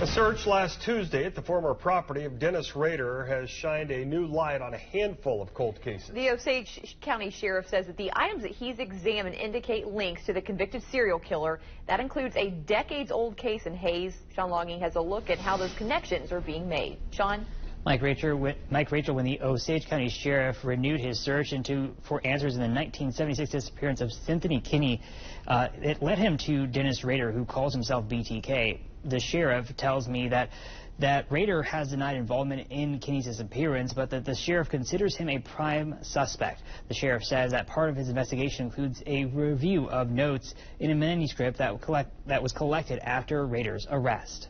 A search last Tuesday at the former property of Dennis Rader has shined a new light on a handful of cold cases. The Osage County Sheriff says that the items that he's examined indicate links to the convicted serial killer. That includes a decades-old case in Hayes. Sean Logging has a look at how those connections are being made. Sean? Mike Rachel, when the Osage County Sheriff renewed his search for answers in the 1976 disappearance of Cynthia Kinney, it led him to Dennis Rader, who calls himself BTK. The sheriff tells me that Rader has denied involvement in Kinney's disappearance, but that the sheriff considers him a prime suspect. The sheriff says that part of his investigation includes a review of notes in a manuscript that was collected after Rader's arrest.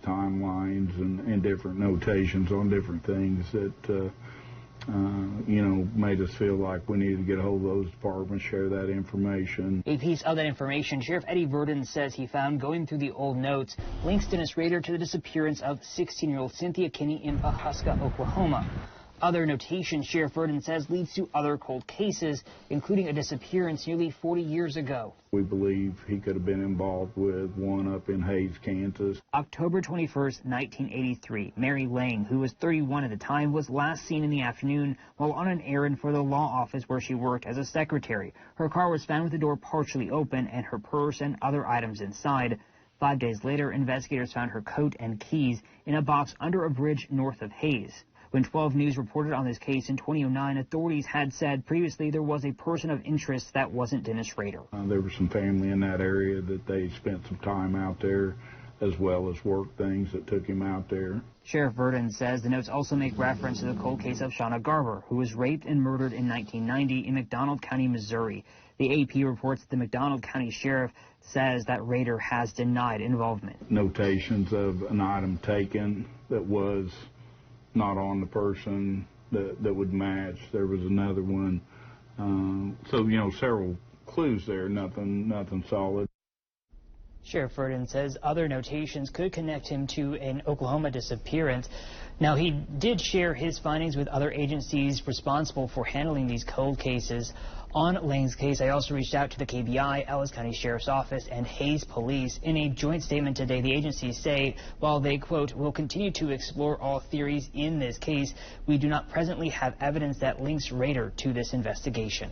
Timelines and different notations on different things that, made us feel like we needed to get a hold of those departments, share that information. A piece of that information Sheriff Eddie Verdon says he found going through the old notes links Dennis Rader to the disappearance of 16-year-old Cynthia Kinney in Pawhuska, Oklahoma. Other notation, Sheriff Verdon says, leads to other cold cases, including a disappearance nearly 40 years ago. We believe he could have been involved with one up in Hayes, Kansas. October 21st, 1983, Mary Lang, who was 31 at the time, was last seen in the afternoon while on an errand for the law office where she worked as a secretary. Her car was found with the door partially open and her purse and other items inside. 5 days later, investigators found her coat and keys in a box under a bridge north of Hayes. When 12 News reported on this case in 2009, authorities had said previously there was a person of interest that wasn't Dennis Rader. There was some family in that area that they spent some time out there, as well as work things that took him out there. Sheriff Verdon says the notes also make reference to the cold case of Shauna Garber, who was raped and murdered in 1990 in McDonald County, Missouri. The AP reports that the McDonald County Sheriff says that Rader has denied involvement. Notations of an item taken that was not on the person that would match. There was another one. Several clues there, nothing solid. Sheriff Verdon says other notations could connect him to an Oklahoma disappearance. Now, he did share his findings with other agencies responsible for handling these cold cases. On Lang's case, I also reached out to the KBI, Ellis County Sheriff's Office, and Hayes Police. In a joint statement today, the agencies say, while they, quote, will continue to explore all theories in this case, we do not presently have evidence that links Rader to this investigation.